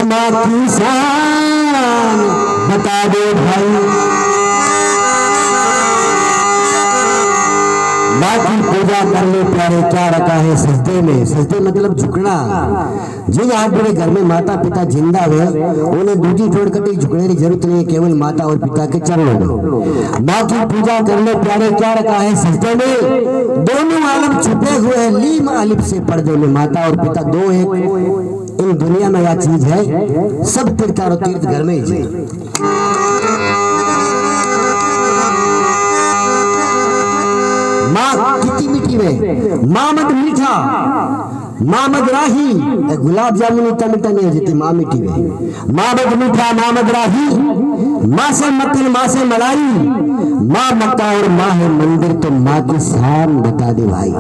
माँ की शान बता दो भाई। माँ की पूजा कर लो प्यारे, क्या रखा है सजदे में। सजदे मतलब झुकना। जिन आदमी घर में माता पिता जिंदा हुए उन्हें दूजी छोड़ कर झुकने की जरूरत नहीं है, केवल माता और पिता के चरणों में। माँ की पूजा कर लो प्यारे, क्या रखा है सजदे में। दोनों आलम छुपे हुए हैं लीम अलिफ से पर्दे में। माता और पिता दो एक इन दुनिया में यह चीज है, सब तीर्थ और तीर्थ घर में ही है। माँ कितनी मीठी में, माँ मत मीठा, माँ मत राही। गुलाब जामुन इतना मीठा नहीं हो जाती, माँ मीठी में। माँ मत मीठा, माँ मत राही, माँ से मक्खन, माँ से मलाई। माँ मक्का और माँ है मंदिर, तो माँ की शान बता दे भाई।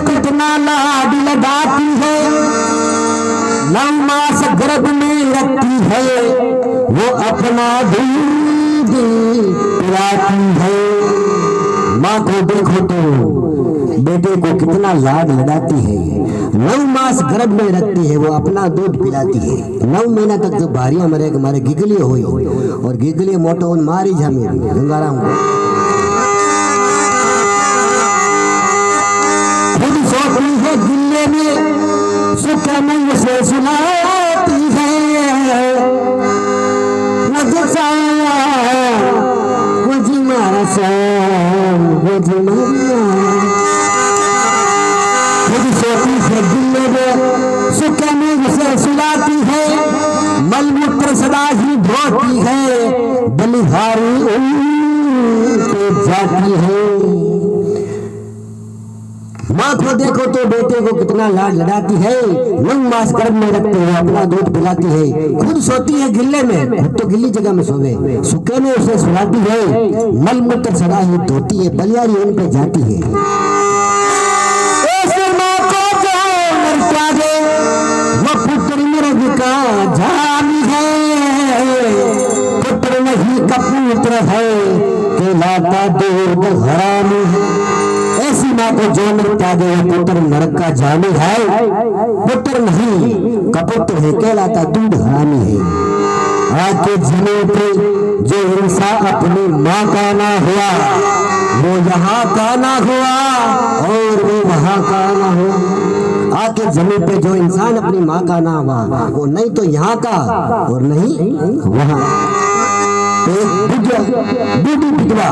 कितना लाड लगाती है, 9 मास गर्भ में रखती है, वो अपना दूध पिलाती है। माँ को देखो तो बेटे को कितना लाड लगाती है। 9 मास गर्भ में रखती है, वो अपना दूध पिलाती है। 9 महीना तक जो भारिया मरे मारे गिगली हुई और गिगली मोटो मारी जामे गंगाराम को सोती है गिल्ले में, सुख में से सुनाती है। नजसा मुझे मारा शाम, मुझे मारा खुद सोती है गिल्ले में, सुख में से सुनाती है। मलमूत्र सदा ही धोती है, बलिहारी उनके जाती है। माँ को देखो तो बेटे को कितना लाड लगाती है। 9 मास गर्भ में रखते हुए अपना दूध पिलाती है। खुद सोती है गिल्ले में, खुद तो गिल्ली जगह में सोवे, सूखे में उसे सुलाती है। मल मूत्र सदा ही धोती है, बलियारी उन पे जाती है। ऐसे माँ को जो नर त्यागे, वो पुत्र मृग का जामी है। पुत्र नहीं कपूत्र है, कहलाता दूध हरामी है। ऐसी माँ को जो नर त्यागे, पुत्र नरक का जामी है। पुत्र नहीं कपुत्र है, कहलाता दूध हरामी है। आके जीने पे जो इंसान अपनी माँ का ना हुआ, वो यहाँ का ना हुआ और वो वहाँ का ना हुआ। आके जमीन पे जो इंसान अपनी माँ का ना हुआ, वो नहीं तो यहाँ का और नहीं वहाँ। बूढ़ी विधवा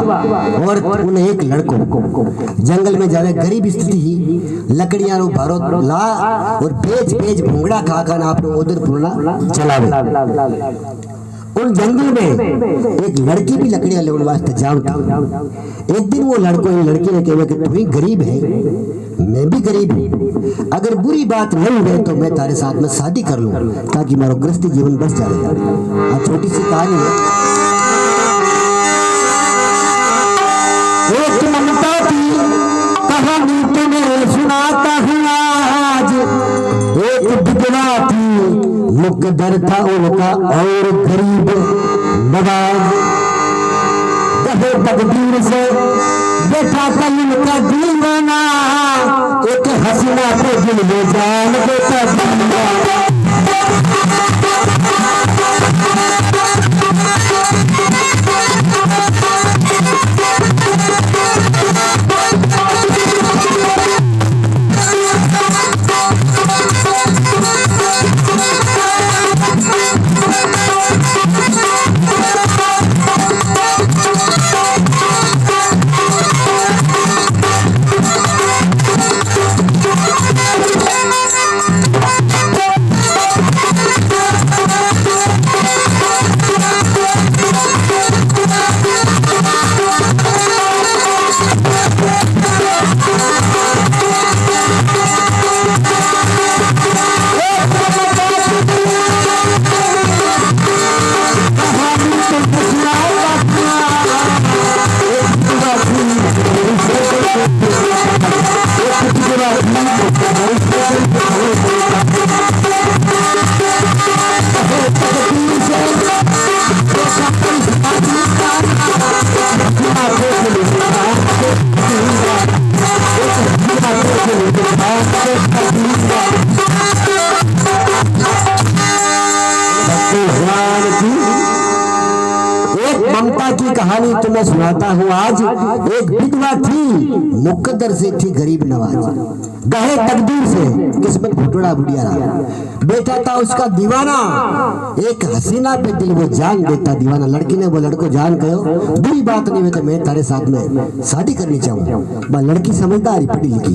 और उन्हें एक लड़को जंगल में जावे, गरीब स्थिति, लकड़ियां भारो ला और बेच भूंगड़ा खा कर आपने उधर पूर्णा चलावे। उन जंगल में एक लड़की भी लकड़ियां लेने वास्ते जाती। एक दिन वो लड़को इन लड़की ने कहा कि तू ही गरीब है, मैं भी गरीब हूँ, अगर बुरी बात नहीं है तो मैं तारे साथ में शादी कर लूँ ताकि मेरा गृहस्थी जीवन बच जाए। छोटी सी कहानी है। एक ममता की कहानी तुम्हें सुनाता हूँ आज। एक विधवा थी, मुकद्दर था उनका और गरीब नवाज। कहे तकदीर से बैठा था उनका दीवाना, एक हसीना पे दिल में जान देता दीवाना। ममता की कहानी तुम्हें सुनाता हूँ आज। एक विधवा थी, मुकद्दर से थी गरीब नवाज, गहे तकदीर से किस्मत घुटड़ा बुढ़िया रहा। बेटा था उसका दीवाना, एक हसीना पे दिल वो जान देता दीवाना। लड़की ने वो लड़को जान कहो बुरी बात नहीं, तो मैं तारे साथ में शादी करनी चाहूँ। लड़की समझदारी पढ़ी लिखी,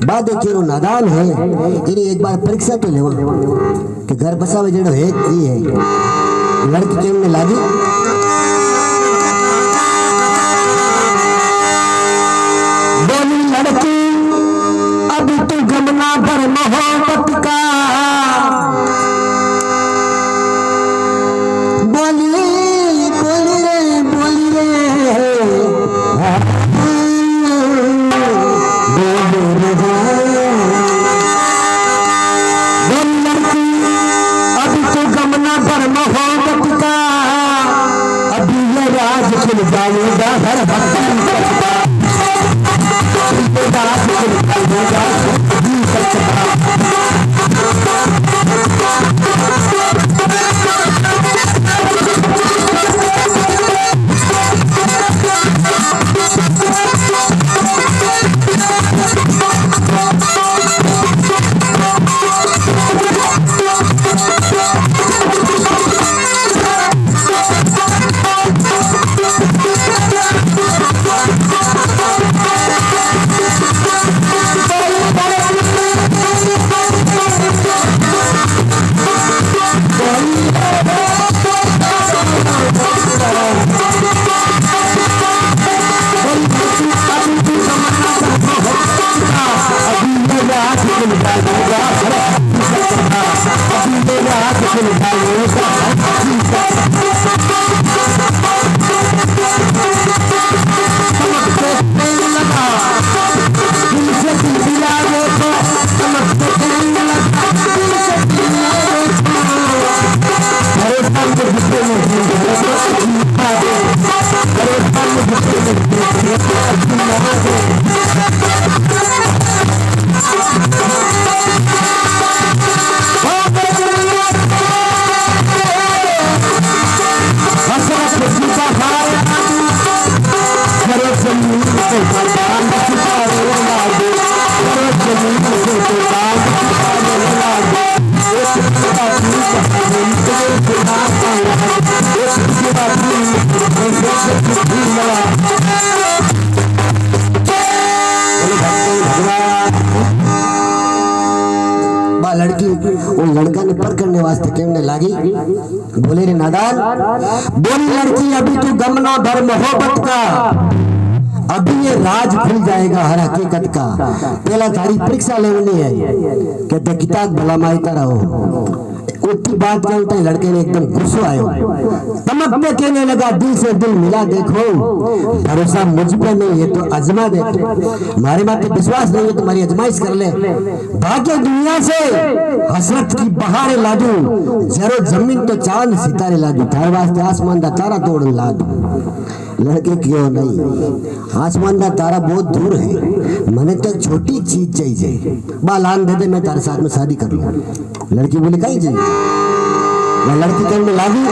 बाद चेरो नादान है, इन्हें एक बार परीक्षा तो ले कि घर बसा हुआ जड़ो है। लड़की केमने लागी, बोली लड़की अब तू गमना भर मोहब्बत का, बोली बोली रे बोली रे मोहब्बत का, अभी ये राज खुल जाएगा हर भक्ति का, ये राज खुल जाएगा लड़की वो लड़का ने पर करने वास्ते केमने लागी, बोले रे नादान, बोली लड़की अभी तू गमना भर मोहब्बत का, अभी ये राज खुल जाएगा हर हकीकत का। पहला तारी परीक्षा लेनी है, कहते किताब भला माइता रहो। उतनी बात कहते हैं, लड़के ने एकदम गुस्सा आयो, तमकते कहने लगा दिल से दिल मिला देखो, भरोसा मुझ पे नहीं है तो अजमा देखो, हमारे बात पे विश्वास नहीं है तो हमारी अजमाइश कर ले। भाग्य दुनिया से हसरत की बहारें लादू, जरो जमीन तो चांद सितारे लादू, थारे वास्ते आसमान दा तारा तोड़ लादू। लड़के क्यों नहीं, आसमान का तारा बहुत दूर है, मैंने तो छोटी चीज चाहिए, बालान दे दे मैं तारे साथ में शादी कर लूं। लड़की बोली कहीं चाहिए, लड़की करने लागी,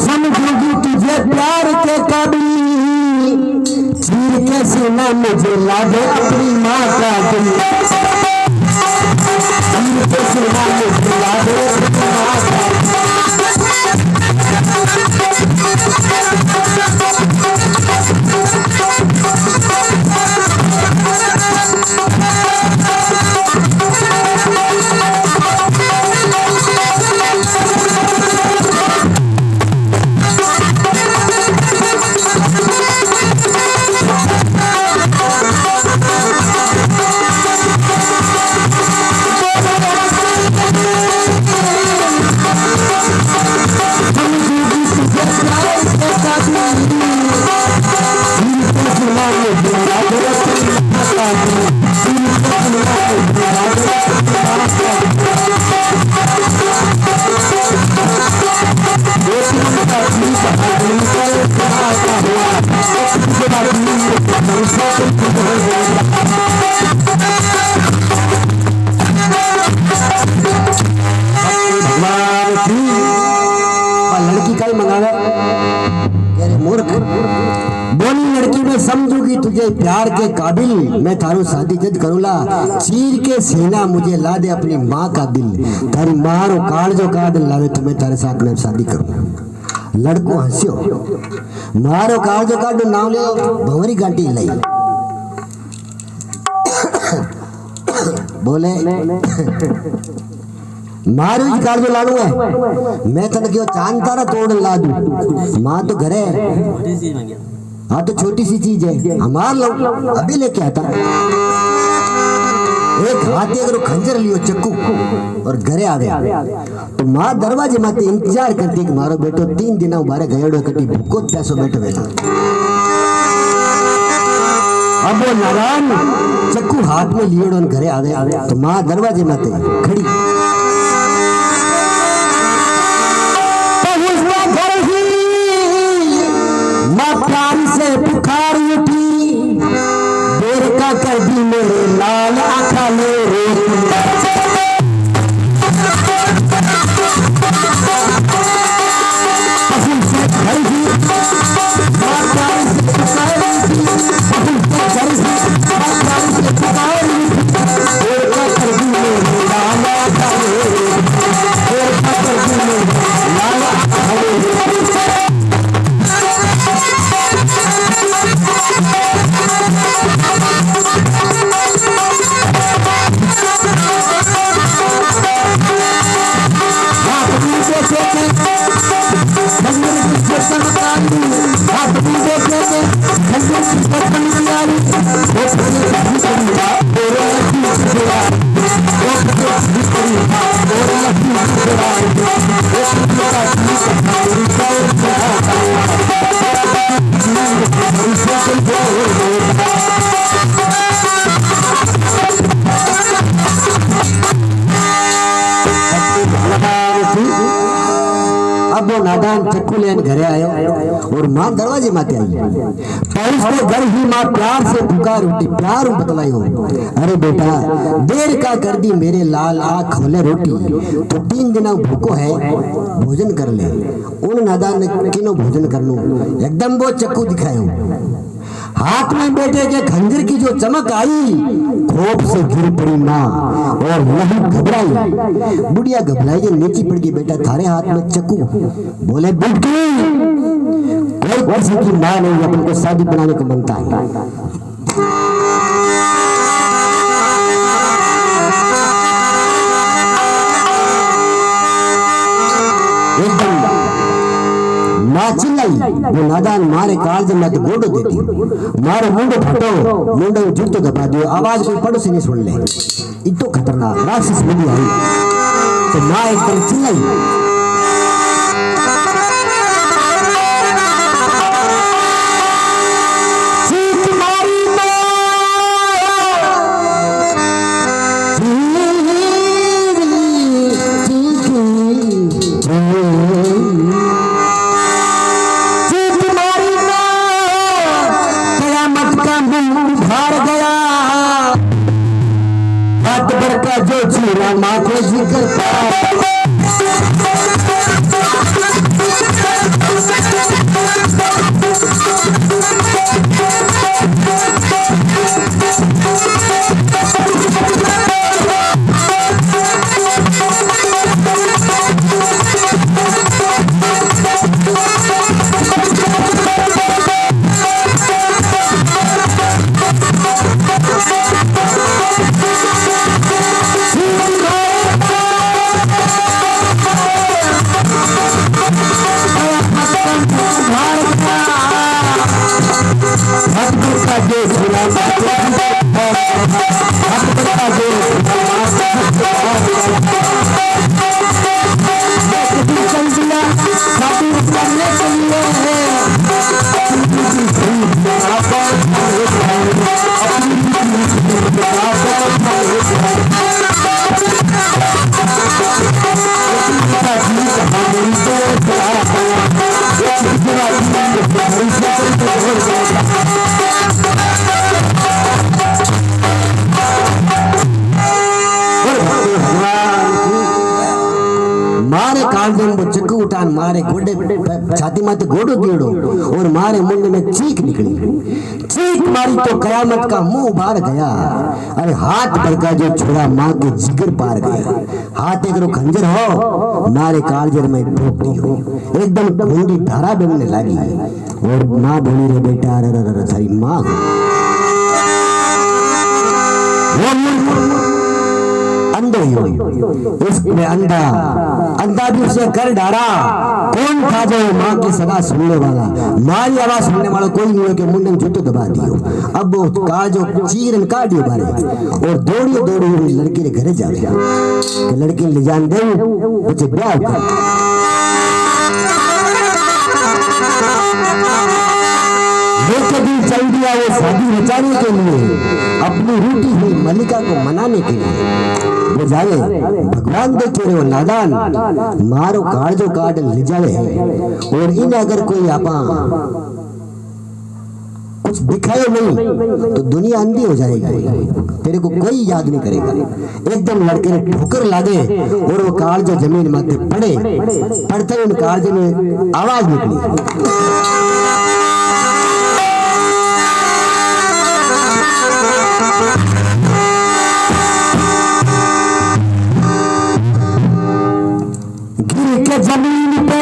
समझोगी तुझे प्यार के काबिल, सीना मुझे लागे अपनी माँ का दिल, सीना मुझे लागे अपनी माँ का लड़की का ही मंगावे मूर्ख बोली लड़की में समझूगी तुझे प्यार के काबिल मैं थारू शादी जद करूला चीर के सीना मुझे ला दे अपनी माँ का दिल थारी मारो काल जो का दिल लावे तुम्हें तारे साथ में शादी करूं लड़को हंसियो मारो काल जो का नाम ले भंवरी गांटी लाई बोले मारू ही कार जो लाडू है मैं तन क्यों चांद तारा तोड़ ला दूं माँ तो घर है हाँ तो छोटी सी चीज है हमार लोग अभी लेके आता एक हाथी अगर खंजर लियो चक्कू और घरे आ गया तो माँ दरवाजे माते इंतजार करती कि मारो बेटो 3 दिन बारे गयड़ो कटी भूको पैसो बैठो बेटा अब वो नारायण चक्कू हाथ में लियो घरे आ गया तो माँ दरवाजे माते खड़ी प्यार से पुकार उठी देर का कर दी मेरे लाल आँखा मेरे अब वो नादान चक्कू लेन घरे आयो और माँ दरवाजे माते आई पहुंचते घर ही माँ प्यार से पुकार उठी प्यार बतलाई हो अरे बेटा देर का कर दी मेरे लाल आँख खोले रोटी तो 3 दिन भूखो है भोजन कर ले उन नादान ने किनो भोजन कर लू एकदम वो चक्कू दिखाए हाथ में बेटे के खंजर की जो चमक आई खोप से गिर पड़ी माँ और वही घबराई बुढ़िया घबराई नीचे पड़ गई बेटा थारे हाथ में चक्कू बोले बुढ़ी कोई किसी की माँ नहीं अपन को शादी बनाने को बनता है एकदम माँ चिल्लाई वो नादान मारे काल जब मत गोडो देती मारो मुंडो फटो मुंडो जूतो दबा दियो आवाज कोई पड़ोसी नहीं सुन ले इतो खतरनाक राक्षस बुद्धि आई तो माँ एकदम चिल्लाई जो चूरा माँ को जिक्र मारे गोडे छाती माथे गोडो दियोड़ो और मारे मुंड में चीख निकली। चीख मारी तो कयामत का मुंह बाहर गया। अरे हाथ भर का जो छुरा माँ के जिगर पार गया। हाथ एक खंजर हो मारे कालजर में ठोक दी हो, एकदम खूंडी धारा बहने लगी। और माँ बोली रे बेटा, अरे सारी माँ अंधे हो, इसमें अंधा भी उसे कर डाला। कौन था जो माँ की सदा सुनने वाला? मारी आवाज सुनने वाला कोई नहीं है कि मुंडन जूतो दबा दियो। अब वो काल जो चीरन काट दियो बारे और दौड़ी लड़की के घरे जा गया कि लड़की ले जान दे उसे ब्याह कर। चल दिया वो शादी रचाने के लिए, अपनी रूठी हुई मलिका को मनाने के लिए। वो जावे भगवान देखे रे वो नादान मारो काट जो काट ले जावे। और इन अगर कोई आपा कुछ दिखाए नहीं तो दुनिया अंधी हो जाएगी, तेरे को कोई याद नहीं करेगा। एकदम लड़के ने ठोकर लागे और वो काल जो जमीन माथे पड़ते उन काल में आवाज निकली। गिर के जमीन पे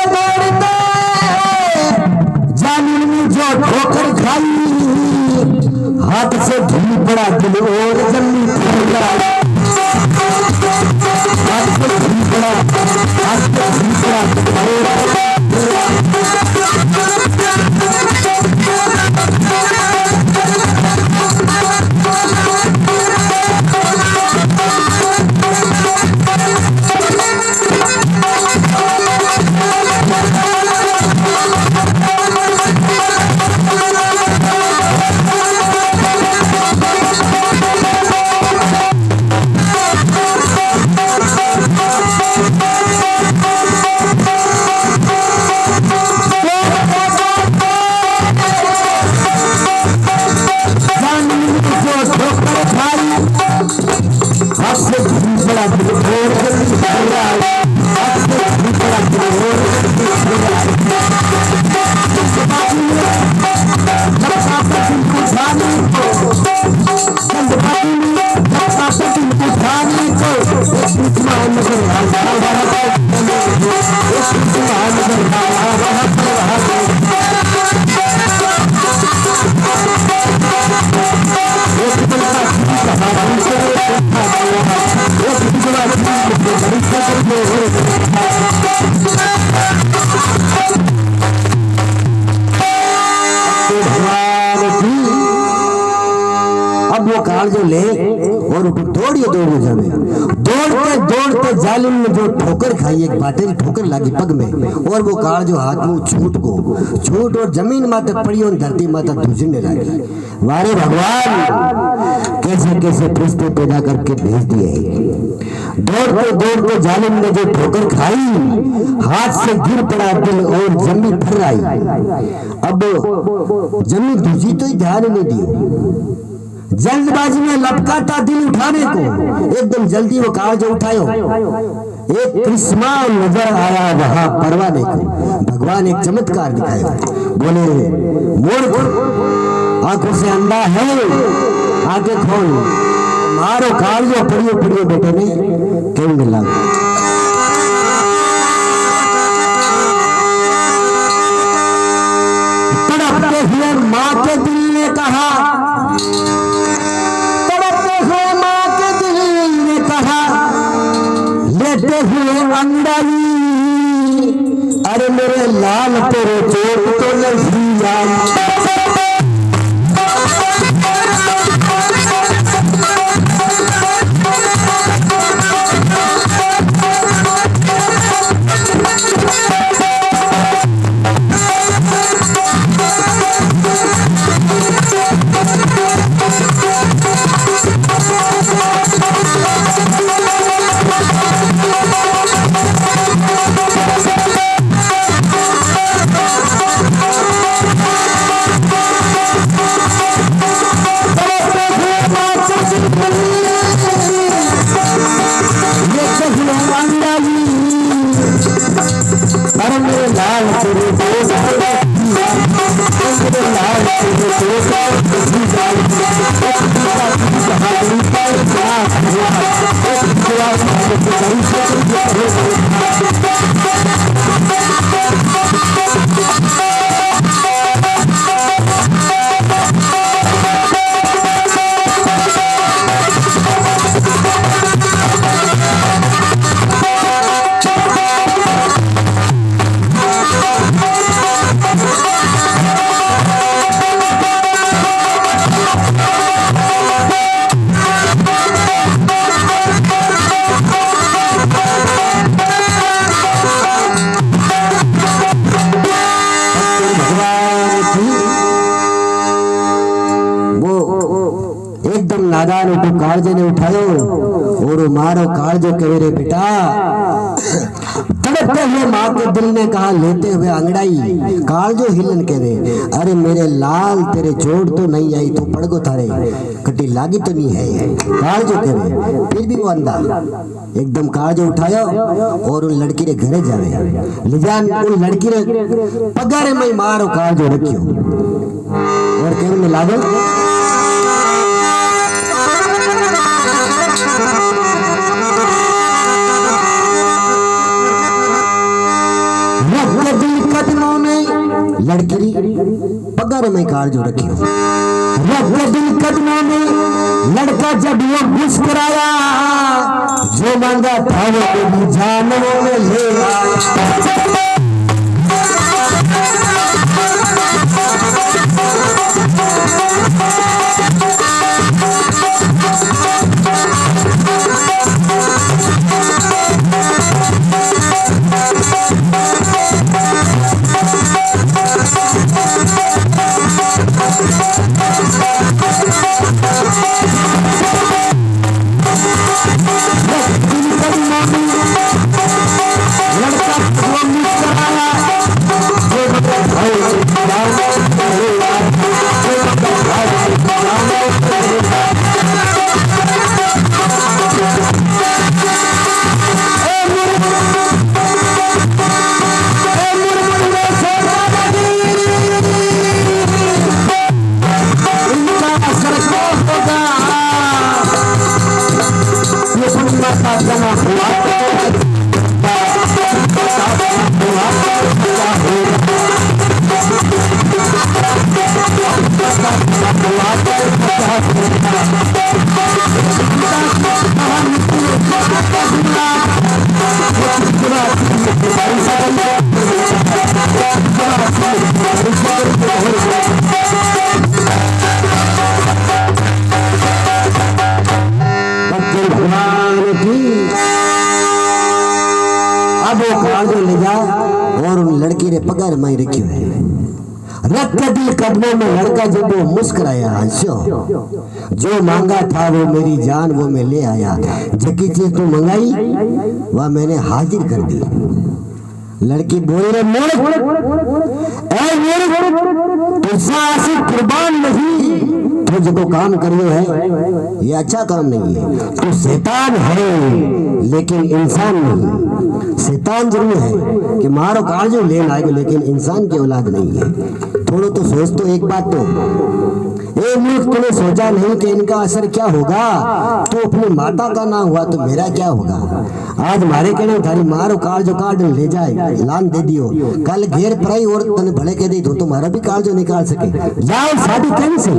दौड़ते जालिम ने जो ठोकर खाई, हाथ से धूल पड़ा दिल और जमीन पर गया। हाथ से धूल पड़ा, हाथ से धूल पड़ा जो ले और दौड़िए जावे। दौड़ते जालिम ने जो ठोकर खाई, एक बाटे की ठोकर लगी पग में और वो काल जो हाथ में छूट और जमीन माते पड़ी और धरती माता धुजने लगी। वारे भगवान कैसे कैसे फरिश्ते पैदा करके भेज दिए। दौड़ते जालिम ने जो ठोकर खाई, हाथ से गिर पड़ा दिल और जमीन फर आई। अब जमीन धुजी तो ही ध्यान नहीं दियो, जल्दबाजी में लपकाता दिल उठाने को। एकदम जल्दी वो काल जो उठायो, एक करिश्मा नजर आया वहां परवाने को। भगवान एक चमत्कार दिखाया, बोले मूर्ख आंखों से अंधा है, आंखें खोल। मारो काल जो पड़ियो बेटे ने क्यों मिला। तड़पते हुए माँ के दिल ने कहा, लेते हुए अंदरी, अरे मेरे लाल तेरे चोट तो नहीं जान। लाल तेरे दोस्त लाल तेरे नादान उठो कालजे ने उठायो और मारो कालजो कहे रे बेटा तड़पते हुए माँ के दिल ने कहा लेते हुए अंगड़ाई कालजो हिलन कहे अरे मेरे लाल तेरे चोट तो नहीं आई तो पड़गो थारे कटी लागी तो नहीं है कालजो कहे फिर भी वो अंधा एकदम कालजो उठायो और उन लड़की रे घरे जावे लिजान उन लड़की रे पगारे में मारो कालजो रखियो और कहने में लागो कदमों में लड़की पगार में कालजो रखियो दिल कदमों में लड़का जब वो मुस्कुराया जो मांगा था वो जानवों में ले आया पगार में रखी है रख के दिल कदमों में लड़का जब वो मुस्कुराया हंसो जो मांगा था वो मेरी जान वो मैं ले आया जकी चीज तू मंगाई वह मैंने हाजिर कर दी लड़की बोल रहे तुझसे कुर्बान नहीं तू जो काम करियो है ये अच्छा काम नहीं है तू शैतान है लेकिन इंसान नहीं शैतान जरूर है कि मारो कालजो लेन आएगा लेकिन इंसान की औलाद नहीं है थोड़ा तो सोच तो एक बात तो मूर्ख तूने सोचा नहीं कि इनका असर क्या होगा तो अपनी माता का ना हुआ तो मेरा क्या होगा आज मारे कहने थारी मारो कालजो काट ले जाए लान दे दियो कल घेर पराई और तने भले कह दी तो तुम्हारा भी कालजो निकाल सके जाओ शादी कैंसिल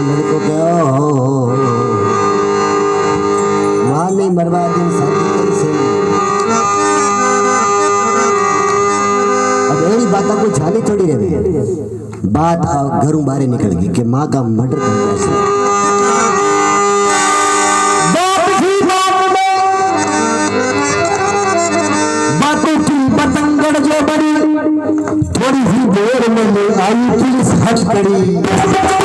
लड़को मां नहीं मरवा दी शादी कैंसिल अब यही बात को झाली थोड़ी रहे बात घरों बाहर निकल गई कि माँ का मर्डर कर दिया बातों की पतंगड़ जो बड़ी थोड़ी ही देर में ले आई पुलिस हट पड़ी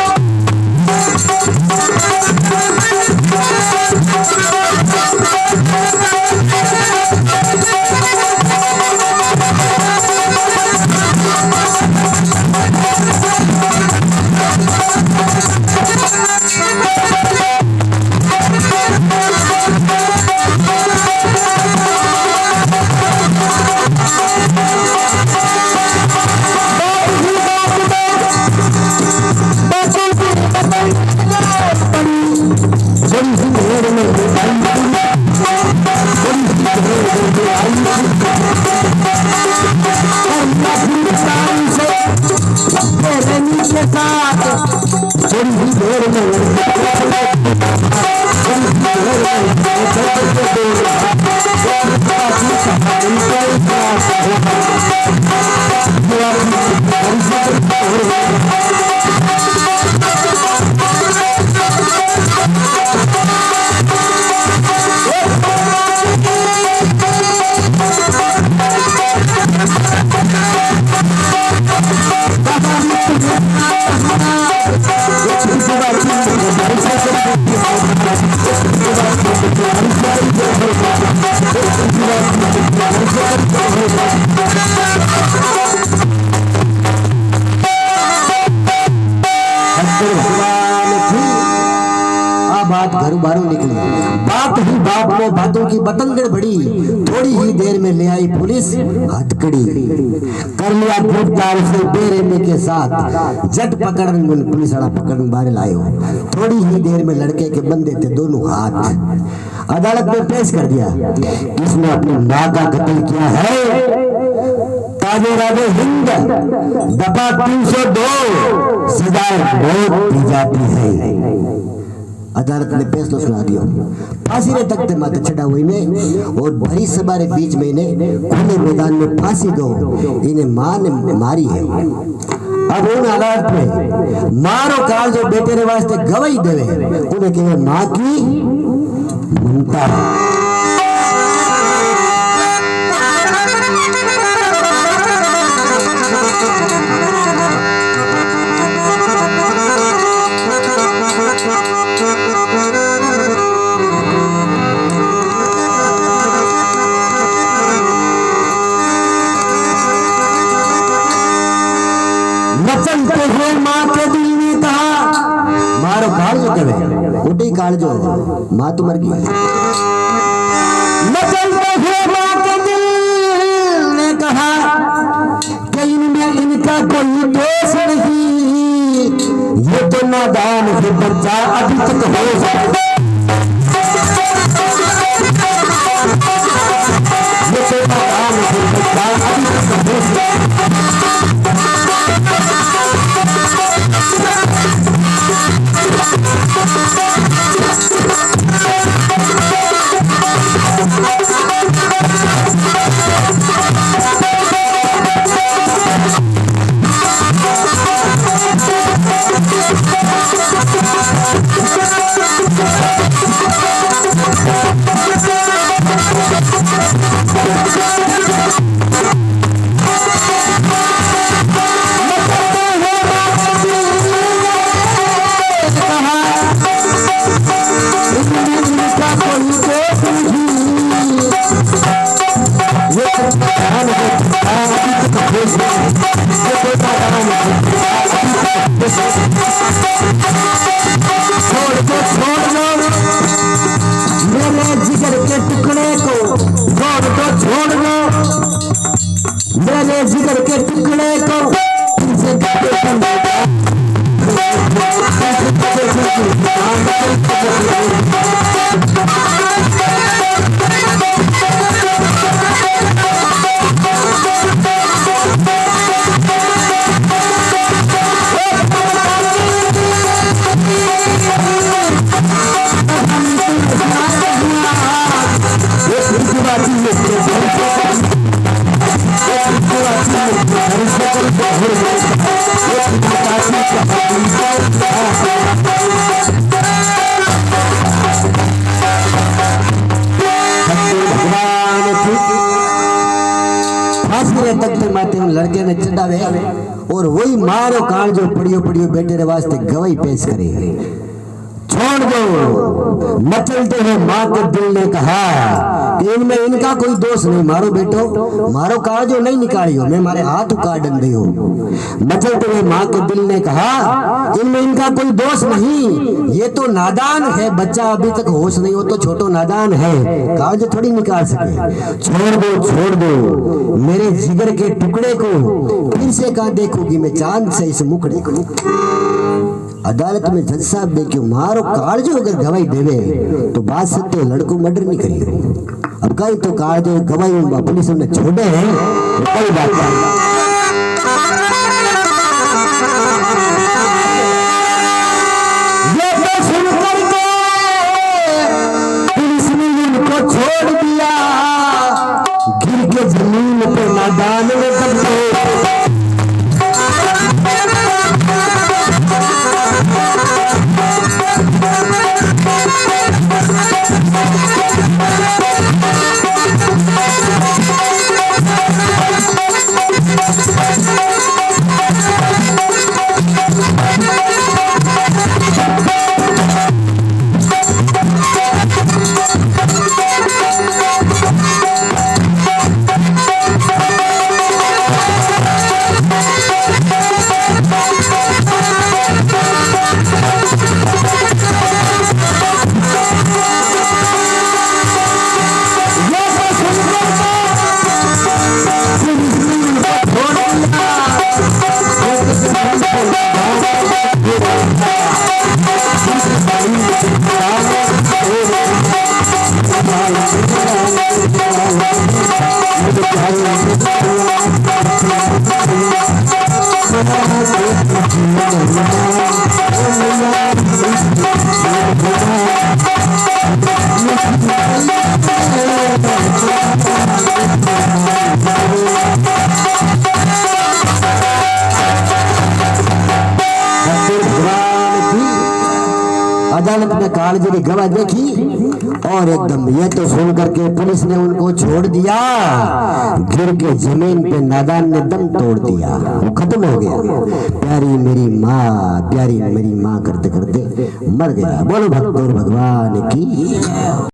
बात घर बाहरों निकली, बात ही बात में बातों की बतंगड़ बड़ी, थोड़ी ही देर में ले आई पुलिस हथकड़ी, कर लिया गिरफ्तार से बेरहमी के साथ, जट पकड़ पुलिस वाला पकड़ बाहर लाए हो। थोड़ी ही देर में लड़के के बंधे थे दोनों हाथ, अदालत में पेश कर दिया। इसने अपनी मां का कत्ल किया है। ताजे राजे हिंद दफा 302 सजाए मौत दी जाती है। अदालत ने फैसला सुना दिया, फांसी रे तख्ते माथे चढ़ा हुई ने और भरी सभा रे बीच में इन्हें खुले मैदान में फांसी दो। इन्हें मां ने मारी है। अब उन हालात में मारो काल जो बेटे रे वास्ते गवाही देवे, उन्हें केवल मां की ममता है। चलते हुए माँ के दिल ने कहा, मारो काल जो कहे उठी काल जो माँ तो मर गई। चलते हुए माँ के दिल ने कहा कि इनमें इनका कोई दोष नहीं, ये तो नादान है बच्चा अभी तक हो सकता, ये तो नादान है बच्चा अभी तक हो सकता। मेरे जिगर के टुकड़े को छोड़ दो, छोड़ दो मेरे जिगर के टुकड़े को। लड़के ने चढ़ावे और वही मारो काल जो पड़ियो पड़ियो बेटे रे वास्ते गवाही पेश करे। छोड़ दो। मचलते हुए माँ के दिल ने कहा कि इनमें इनका कोई दोष नहीं, मारो बेटो, मारो काल जो नहीं निकालियो, मैं मारे हाथ उकाड़ दे हो। मचलते हुए माँ के दिल ने कहा इनमें इनका कोई दोष नहीं, ये तो नादान है बच्चा, अभी तक होश नहीं हो तो छोटो नादान है, काल जो थोड़ी निकाल सके। छोड़ दो, छोड़ दो मेरे जिगर के टुकड़े को, फिर से कहा देखूंगी मैं चांद से इस मुखड़े को। अदालत में जज साहब ने क्यों मारो काल जो अगर गवाही देवे तो बात सत्य लड़को मर्डर नहीं करिए। अब कहीं तो काल जो गवाही पुलिस ने छोड़े हैं तो कोई बात नहीं। ये जमीन पे नादान ने दम तोड़ अदालत में कालजे की गवाह देखी और एकदम ये तो सुन करके पुलिस ने उनको छोड़ दिया। गिर के जमीन पे नादान ने दम तोड़ दिया, वो खत्म हो गया। प्यारी मेरी माँ करते करते मर गया। बोलो भक्तों भगवान की।